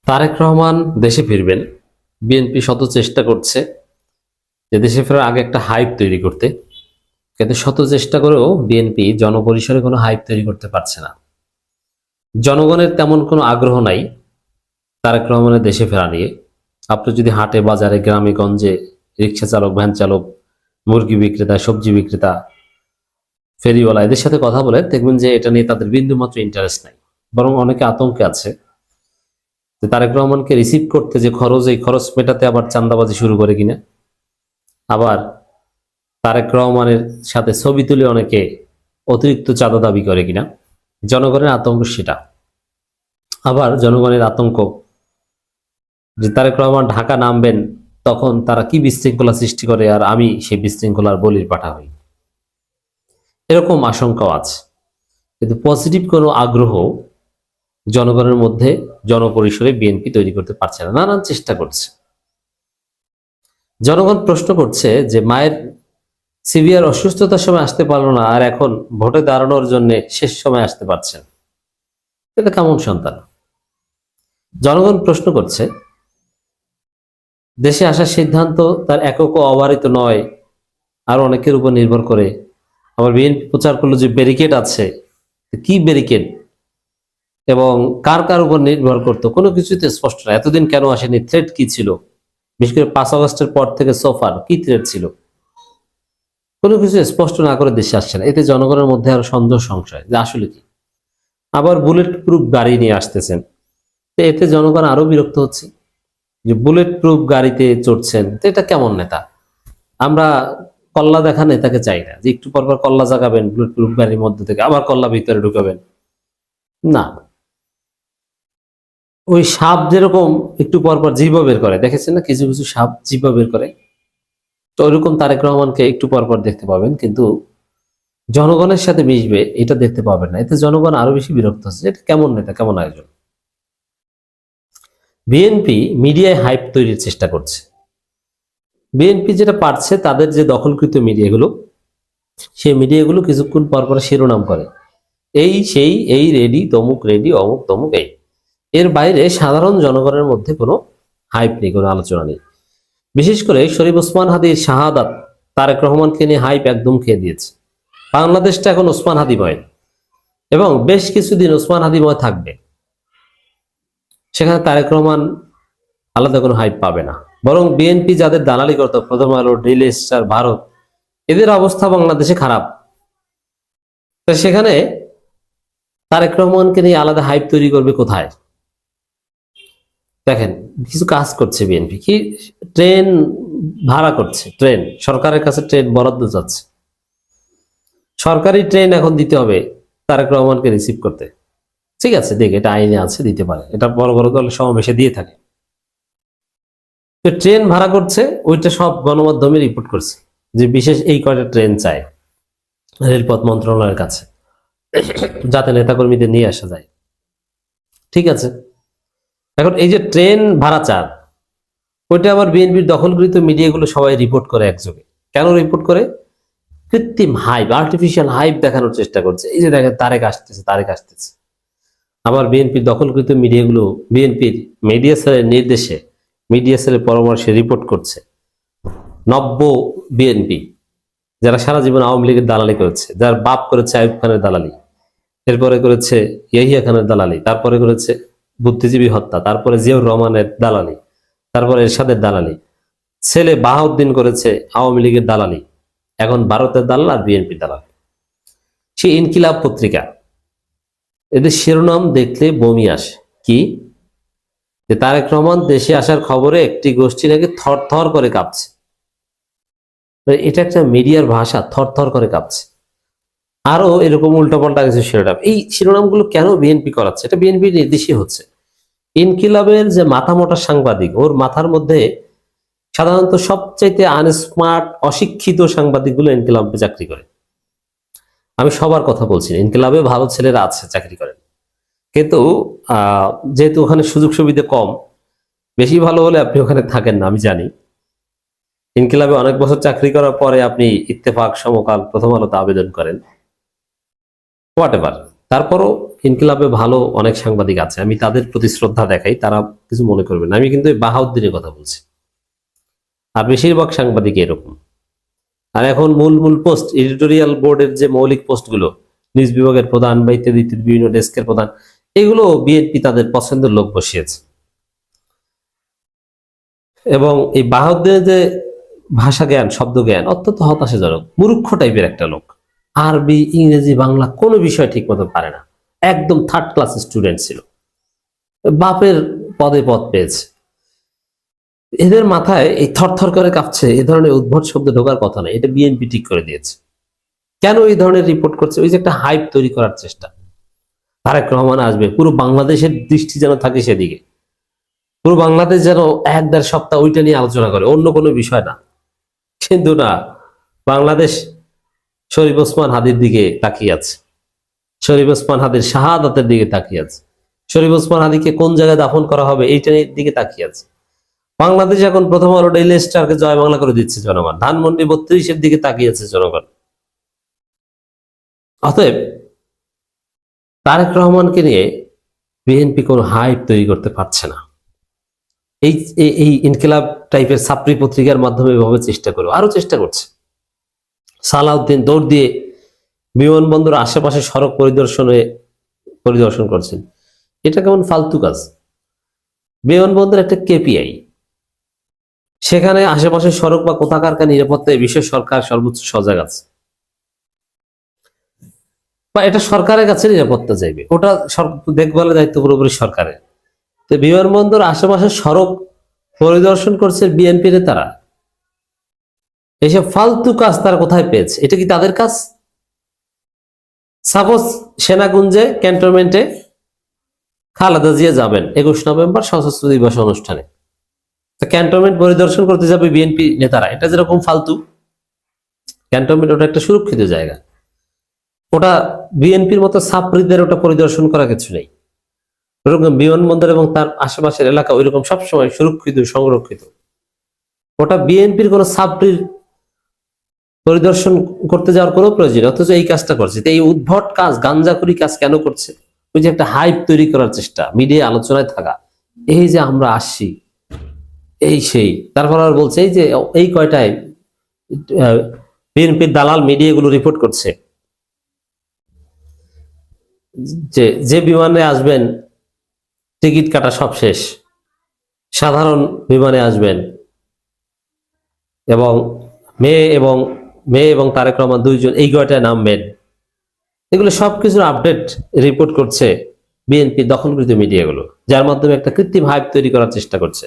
তারেক রহমান দেশে ফিরবেন। বিএনপি শত চেষ্টা করছে যে দেশে ফেরার আগে একটা হাইপ তৈরি করতে, কিন্তু শত চেষ্টা করেও বিএনপি জনপরিসরে কোনো হাইপ তৈরি করতে পারছে না। জনগণের তেমন কোনো আগ্রহ নাই তারেক রহমানের দেশে ফেরা নিয়ে। আপনি যদি হাটে বাজারে গ্রামে গঞ্জে রিক্সা চালক, ভ্যান চালক, মুরগি বিক্রেতা, সবজি বিক্রেতা, ফেরিওয়ালা এদের সাথে কথা বলে দেখবেন যে এটা নিয়ে তাদের বিন্দুমাত্র ইন্টারেস্ট নাই, বরং অনেকে আতঙ্কে আছে যে তারেক রহমানকে রিসিভ করতে যে খরচ, এই খরচ মেটাতে আবার চাঁদাবাজি শুরু করে কিনা, আবার তারেক রহমানের সাথে ছবি তুলে অনেকে অতিরিক্ত চাঁদা দাবি করে কিনা। জনগণের আতঙ্ক সেটা। আবার জনগণের আতঙ্ক যে তারেক রহমান ঢাকা নামবেন, তখন তারা কি বিশৃঙ্খলা সৃষ্টি করে আর আমি সেই বিশৃঙ্খলার বলির পাঠা হই, এরকম আশঙ্কাও আছে। কিন্তু পজিটিভ কোনো আগ্রহ জনগণের মধ্যে জনপরিসরে বিএনপি তৈরি করতে পারছে না, নানান চেষ্টা করছে। জনগণ প্রশ্ন করছে যে মায়ের সিভিয়ার অসুস্থতার সময় আসতে পারলো না, আর এখন ভোটে দাঁড়ানোর জন্য শেষ সময় আসতে পারছেন, এটা কেমন সন্তান? জনগণ প্রশ্ন করছে দেশে আসার সিদ্ধান্ত তার একক ও অবারিত নয়, আর অনেকের উপর নির্ভর করে। আবার বিএনপি প্রচার করলো যে ব্যারিকেড আছে, কি ব্যারিকেড এবং কার কার উপর নির্ভর করতো কোনো কিছুতে স্পষ্ট না। এতদিন কেন আসেনি? থ্রেট কি ছিল? বিশেষ করে 5 আগস্টের পর থেকে সোফার কি থ্রেট ছিল? কোনো কিছু স্পষ্ট না করে দেশে আসছে না। এতে জনগণের মধ্যে আরো সন্দেহ সংশয় যে আসলে কি। আবার বুলেট প্রুফ গাড়ি নিয়ে আসতেছেন, তো এতে জনগণ আরো বিরক্ত হচ্ছে যে বুলেট প্রুফ গাড়িতে চড়ছেন, তো এটা কেমন নেতা? আমরা কল্লা দেখা নেতাকে চাই না যে একটু পরপর কল্লা জাগাবেন বুলেট প্রুফ গাড়ির মধ্যে থেকে, আবার কল্লা ভিতরে ঢুকাবেন না। ওই সাপ যেরকম একটু পরপর জিভা বের করে, দেখেছেন না কিছু কিছু সাপ জিভা বের করে, তো ওইরকম তারেক রহমানকে একটু পরপর দেখতে পাবেন, কিন্তু জনগণের সাথে মিশবে এটা দেখতে পাবেন না। এতে জনগণ আরো বেশি বিরক্ত হচ্ছে। এটা কেমন নেতা, কেমন আয়োজন? বিএনপি মিডিয়ায় হাইপ তৈরির চেষ্টা করছে। বিএনপি যেটা পারছে, তাদের যে দখলকৃত মিডিয়াগুলো, সেই মিডিয়াগুলো কিছুক্ষণ পর পর শিরোনাম করে এই সেই, এই রেডি তমুক, রেডি অমুক তমুক, এই। এর বাইরে সাধারণ জনগণের মধ্যে কোনো হাইপ নেই, কোনো আলোচনা নেই। বিশেষ করে শরীফ ওসমান হাদির শাহাদাত তারেক রহমানকে নিয়ে হাইপ একদম খেয়ে দিয়েছে। বাংলাদেশটা এখন ওসমান হাদিময় এবং বেশ কিছুদিন ওসমান হাদিময় থাকবে। সেখানে তারেক রহমান আলাদা কোনো হাইপ পাবে না। বরং বিএনপি যাদের দালালি করত, প্রথম আলো, ডেইলি স্টার, ভারত, এদের অবস্থা বাংলাদেশে খারাপ। তো সেখানে তারেক রহমানকে নিয়ে আলাদা হাইপ তৈরি করবে কোথায়? দেখেন, কিছু কাজ করছে বিএনপি। কি? ট্রেন ভাড়া করছে, ট্রেন সরকারের কাছে ট্রেন বরাদ্দ যাচ্ছে। সরকারি ট্রেন এখন দিতে হবে তারেক রহমানকে রিসিভ করতে। ঠিক আছে, দেখ, এটা আইনে আছে, দিতে পারে, এটা বড় বড় দল সমাবেশে দিয়ে থাকে। তো ট্রেন ভাড়া করছে, ওইটা সব গণমাধ্যমে রিপোর্ট করছে যে বিশেষ এই কয়টা ট্রেন চায় রেলপথ মন্ত্রণালয়ের কাছে, যাতে নেতাকর্মীদের নিয়ে আসা যায়। ঠিক আছে, এখন এই যে ট্রেন ভাড়া চান, ওইটা আবার বিএনপির দখলকৃত মিডিয়াগুলো সবাই রিপোর্ট করে একযোগে। কেন রিপোর্ট করে? কৃত্রিম হাইপ, আর্টিফিশিয়াল হাইপ দেখানোর চেষ্টা করছে। এই যে দেখেন তারেক আসতেছে, তারেক আসতেছে। আবার বিএনপির দখলকৃত মিডিয়াগুলো বিএনপির মিডিয়া সেলের নির্দেশে, মিডিয়া সেলের পরামর্শে রিপোর্ট করছে নব্য বিএনপি, যারা সারা জীবন আওয়ামী লীগের দালালি করেছে, যার বাপ করেছে আইয়ুব খানের দালালি, এরপরে করেছে ইয়াহিয়া খানের দালালি, তারপরে করেছে বুদ্ধিজীবী হত্যা, তারপরে জিয়াউর রহমানের দালালি, তারপরে এরশাদের দালালি, ছেলে বাহাউদ্দিন করেছে আওয়ামী লীগের দালালি, এখন ভারতের দালাল আর বিএনপির দালাল। সেই ইনকিলাব পত্রিকা, এদের শিরোনাম দেখলে বমি আসে। কি? যে তারেক রহমান দেশে আসার খবরে একটি গোষ্ঠী নাকি থর থর করে কাঁপছে। এটা একটা মিডিয়ার ভাষা, থর থর করে কাঁপছে। আরো এরকম উল্টোপাল্টা কিছু শিরোনাম। এই শিরোনামগুলো কেন বিএনপি করাচ্ছে? এটা বিএনপি নির্দেশই হচ্ছে। ইনকিলাবের যে মাথা মোটা সাংবাদিক, ওর মাথার মধ্যে সাধারণত সবচাইতে আনস্মার্ট, অশিক্ষিত সাংবাদিকগুলো ইনকিলাবে চাকরি করে। আমি সবার কথা বলছি না, ইনকিলাবে ভালো ছেলেরা আছে, চাকরি করেন, কিন্তু যেহেতু ওখানে সুযোগ সুবিধা কম, বেশি ভালো হলে আপনি ওখানে থাকেন না, আমি জানি। ইনকিলাবে অনেক বছর চাকরি করার পরে আপনি ইত্তেফাক, সমকাল, প্রথম আলোতে আবেদন করেন, হোয়াট এভার, তারপরও ইনকিলাবে ভালো অনেক সাংবাদিক আছে, আমি তাদের প্রতি শ্রদ্ধা দেখাই, তারা কিছু মনে করবেন না। আমি কিন্তু এই বাহাউদ্দিনের কথা বলছি। আর বেশিরভাগ সাংবাদিক এরকম। আর এখন মূল মূল পোস্ট, এডিটোরিয়াল বোর্ডের যে মৌলিক পোস্টগুলো, নিউজ বিভাগের প্রধান বা ইত্যাদি ইত্যাদি বিভিন্ন ডেস্কের প্রধান, এগুলো বিএনপি তাদের পছন্দের লোক বসিয়েছে। এবং এই বাহাউদ্দিনের যে ভাষা জ্ঞান, শব্দ জ্ঞান অত্যন্ত হতাশাজনক। মূর্খ টাইপের একটা লোক, আরবি ইংরেজি বাংলা কোনো বিষয় ঠিক মতো পারে না, একদম থার্ড ক্লাস স্টুডেন্ট ছিল, বাপের পদে পদ পেয়েছে। এদের মাথায় এই থরথর করে কাঁপছে, এ ধরনের উদ্ভট শব্দ ঢোকার কথা নয়, এটা বিএনপি ঠিক করে দিয়েছে। কেন এই ধরনের রিপোর্ট করছে? ওই যে একটা হাইপ তৈরি করার চেষ্টা। তারেক রহমান আসবে, পুরো বাংলাদেশের দৃষ্টি যেন থাকে সেদিকে, পুরো বাংলাদেশ যেন 1-1.5 সপ্তাহ ওইটা নিয়ে আলোচনা করে, অন্য কোনো বিষয় না। কিন্তু না, বাংলাদেশ শরীফ ওসমান হাদির দিকে তাকিয়ে আছে, শরীফ ওসমান হাদির শাহাদাতের দিকে তাকিয়ে আছে, শরীফ ওসমান হাদিকে কোন জায়গায় দাফন করা হবে এইটার দিকে তাকিয়ে আছে। বাংলাদেশ এখন প্রথম আলো ডেইলি স্টারকে জয় বাংলা করে দিচ্ছে জনগণ, ধানমন্ডি 32-এর দিকে তাকিয়ে আছে জনগণ। অতএব তারেক রহমানকে নিয়ে বিএনপি কোনো হাইপ তৈরি করতে পারছে না। এই এই ইনকিলাব টাইপের ছাত্রী পত্রিকার মাধ্যমে এভাবে চেষ্টা করো, আরো চেষ্টা করছে। সালাউদ্দিন দৌড় দিয়ে বিমানবন্দর আশেপাশে সড়ক পরিদর্শন করছেন, এটা কেমন ফালতু কাজ? বিমানবন্দর একটা কেপিআই, সেখানে আশেপাশে সড়ক বা কোথাকার নিরাপত্তায় বিশ্ব সরকার সর্বোচ্চ সজাগ আছে, বা এটা সরকারের কাছে নিরাপত্তা চাইবে, ওটা দেখভালের দায়িত্ব পুরোপুরি সরকারের। তো বিমানবন্দর আশেপাশে সড়ক পরিদর্শন করছে বিএনপি নেতারা। এইসব ফালতু কাজ তারা কোথায় পেয়েছে? এটা কি তাদের কাজ? সাপোজ সেনাকুঞ্জে ক্যান্টনমেন্টে খালেদা জিয়া যাবেন 21 নভেম্বর সশস্ত্র দিবস অনুষ্ঠানে, ক্যান্টনমেন্ট পরিদর্শন করতে যাবে বিএনপি নেতারা, এটা যেরকম ফালতু। ক্যান্টনমেন্ট ওটা একটা সুরক্ষিত জায়গা, ওটা বিএনপির মতো ছাত্রীদের ওটা পরিদর্শন করা কিছু নেই। ওরকম বিমানবন্দর এবং তার আশেপাশের এলাকা ওইরকম সবসময় সুরক্ষিত, সংরক্ষিত। ওটা বিএনপির কোনো ছাত্রীর পরিদর্শন করতে যাওয়ার কোনো প্রয়োজন, অথচ এই কাজটা করছে। এই উদ্ভট কাজ, গাঞ্জাখুরি কাজ কেন করছে? ওই যে একটা হাইপ তৈরি করার চেষ্টা, মিডিয়া আলোচনায় থাকা, এই যে আমরা আসছি, এই সেই। তারপর আর বলছে এই যে এই কয়টায় বিএনপির দালাল মিডিয়াগুলো রিপোর্ট করছে যে বিমানে আসবেন টিকিট কাটা সব শেষ, সাধারণ বিমানে আসবেন, এবং মেয়ে এবং তারেক রহমান দুইজন এই কয়টায় নামবেন। এগুলো সবকিছুর আপডেট রিপোর্ট করছে বিএনপি দখলকৃত মিডিয়াগুলো, যার মাধ্যমে একটা কৃত্রিম হাইপ তৈরি করার চেষ্টা করছে।